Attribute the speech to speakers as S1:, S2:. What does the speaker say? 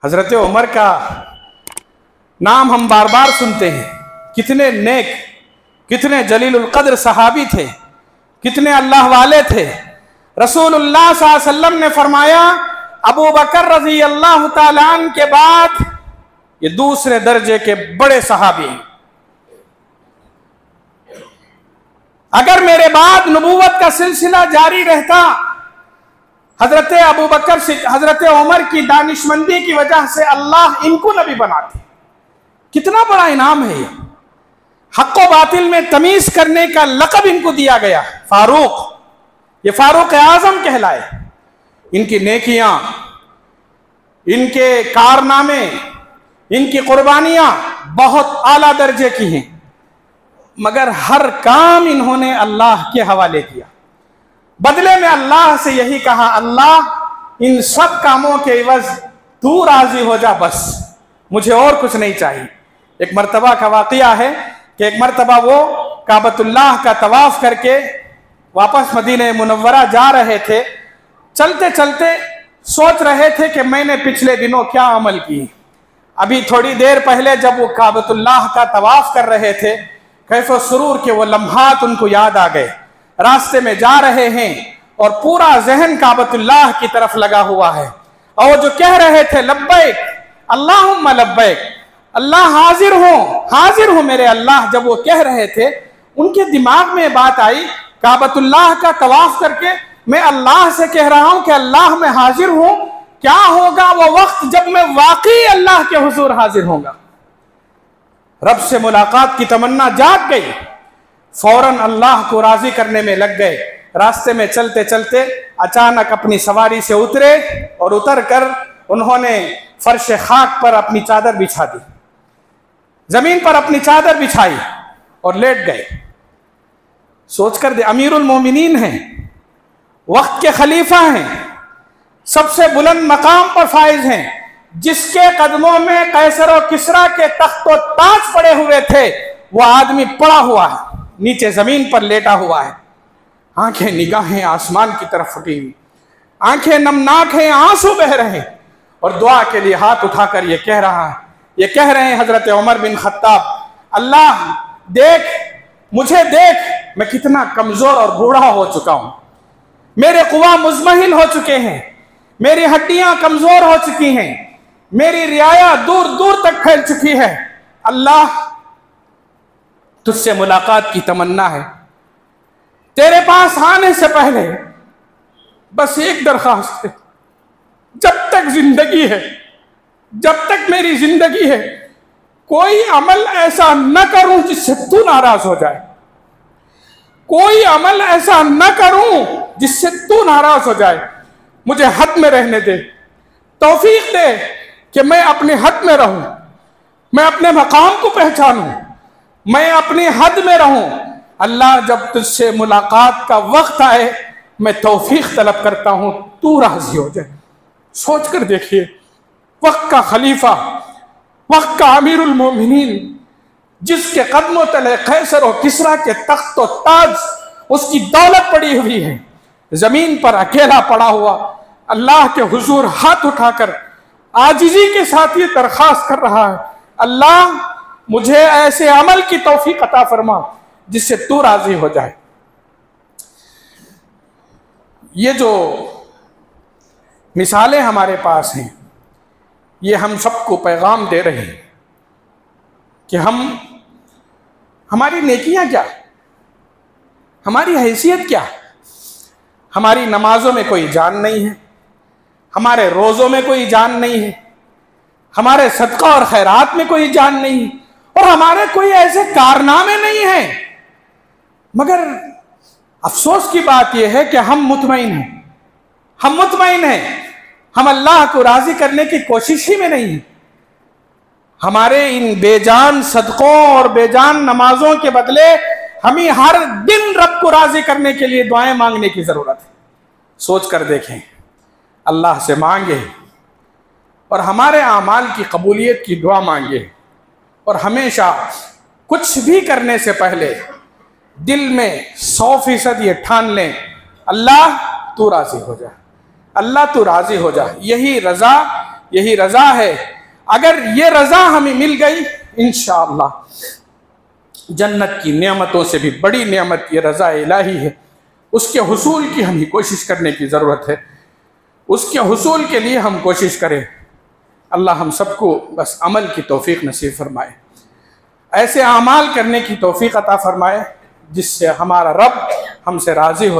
S1: हजरत उमर का नाम हम बार बार सुनते हैं। कितने नेक, कितने जलीलुल कद्र सहाबी थे, कितने अल्लाह वाले थे। रसूलुल्लाह सल्लल्लाहु अलैहि वसल्लम ने फरमाया, अबू बकर रज़ी अल्लाह तआला अन्हु के बाद ये दूसरे दर्जे के बड़े सहाबी हैं। अगर मेरे बाद नबूवत का सिलसिला जारी रहता, हजरत अबू बकर हजरत उमर की दानिशमंदी की वजह से अल्लाह इनको नबी बनाते। कितना बड़ा इनाम है ये। हक व बातिल में तमीज करने का लक़ब इनको दिया गया, फारूक। ये फारूक आजम कहलाए। इनकी नेकियां, इनके कारनामे, इनकी कुर्बानियां बहुत आला दर्जे की हैं, मगर हर काम इन्होंने अल्लाह के हवाले किया। बदले में अल्लाह से यही कहा, अल्लाह इन सब कामों के एवज तू राजी हो जा, बस मुझे और कुछ नहीं चाहिए। एक मर्तबा का वाक़या है कि एक मर्तबा वो काबतुल्लाह का तवाफ करके वापस मदीने मुनव्वरा जा रहे थे। चलते चलते सोच रहे थे कि मैंने पिछले दिनों क्या अमल की। अभी थोड़ी देर पहले जब वो काबतुल्लाह का तवाफ कर रहे थे, कैफो सुरूर के वो लम्हात उनको याद आ गए। रास्ते में जा रहे हैं और पूरा जहन काबतुल्लाह की तरफ लगा हुआ है, और जो कह रहे थे लब्बैक अल्लाहुम्मा लब्बैक, अल्लाह हाजिर हूं मेरे अल्लाह, जब वो कह रहे थे उनके दिमाग में बात आई, काबतुल्लाह का तवाफ करके मैं अल्लाह से कह रहा हूं कि अल्लाह मैं हाजिर हूं, क्या होगा वो वक्त जब मैं वाकई अल्लाह के हुजूर हाजिर होगा। रब से मुलाकात की तमन्ना जाग गई। फौरन अल्लाह को राजी करने में लग गए। रास्ते में चलते चलते अचानक अपनी सवारी से उतरे और उतर कर उन्होंने फर्श खाक पर अपनी चादर बिछा दी, जमीन पर अपनी चादर बिछाई और लेट गए। सोचकर दे, अमीरुल मोमिनीन हैं, वक्त के खलीफा हैं, सबसे बुलंद मकाम पर फाइज हैं, जिसके कदमों में कैसर और किसरा के तख्त और ताज पड़े हुए थे, वो आदमी पड़ा हुआ है, नीचे जमीन पर लेटा हुआ है। आंखें निगाहें आसमान की तरफ फटी हुई, आंखें नमनाक हैं, आंसू बह रहे हैं, और दुआ के लिए हाथ उठाकर ये कह रहा है, ये कह रहे हैं हजरत उमर बिन खत्ताब, अल्लाह देख, मुझे देख, मैं कितना कमजोर और बूढ़ा हो चुका हूं, मेरे कुआ मुजमहिल हो चुके हैं, मेरी हड्डियां कमजोर हो चुकी हैं, मेरी रियाया दूर दूर तक फैल चुकी है। अल्लाह तुझसे मुलाकात की तमन्ना है, तेरे पास आने से पहले बस एक दरखास्त है, जब तक जिंदगी है, जब तक मेरी जिंदगी है, कोई अमल ऐसा न करूं जिससे तू नाराज हो जाए, कोई अमल ऐसा न करूं जिससे तू नाराज हो जाए। मुझे हद में रहने दे, तौफीक दे कि मैं अपने हद में रहूं, मैं अपने मकाम को पहचानूं, मैं अपनी हद में रहूं। अल्लाह जब तुझसे मुलाकात का वक्त आए, मैं तौफीक तलब करता हूं, तू राजी हो जाए। सोच कर देखिए, वक्त का खलीफा, वक्त का अमीरुल मोमिनीन, जिसके कदमों तले कैसर और किसरा के तख्त और ताज, उसकी दौलत पड़ी हुई है, जमीन पर अकेला पड़ा हुआ अल्लाह के हुजूर हाथ उठाकर आजिजी के साथ ये दरखास्त कर रहा है, अल्लाह मुझे ऐसे अमल की तौफीक अता फरमा जिससे तू राजी हो जाए। ये जो मिसालें हमारे पास हैं, ये हम सबको पैगाम दे रहे हैं कि हमारी नेकियां क्या, हमारी हैसियत क्या। हमारी नमाजों में कोई जान नहीं है, हमारे रोज़ों में कोई जान नहीं है, हमारे सदका और खैरात में कोई जान नहीं है, और हमारे कोई ऐसे कारनामे नहीं हैं। मगर अफसोस की बात यह है कि हम मुतमईन हैं, हम अल्लाह को राजी करने की कोशिश ही में नहीं है। हमारे इन बेजान सदकों और बेजान नमाजों के बदले हमें हर दिन रब को राजी करने के लिए दुआएं मांगने की जरूरत है। सोच कर देखें, अल्लाह से मांगे और हमारे आमाल की कबूलियत की दुआ मांगे, और हमेशा कुछ भी करने से पहले दिल में 100% ये ठान लें, अल्लाह तू राजी हो जा, अल्लाह तू राजी हो जा। यही रजा, यही रज़ा है। अगर ये रज़ा हमें मिल गई, इंशाअल्लाह जन्नत की नेमतों से भी बड़ी नेमत ये रज़ा इलाही है। उसके हुसूल की हमें कोशिश करने की ज़रूरत है। उसके हुसूल के लिए हम कोशिश करें। अल्लाह हम सबको बस अमल की तौफीक नसीब फरमाए, ऐसे अमाल करने की तौफीक अता फरमाए जिससे हमारा रब हमसे राज़ी हो।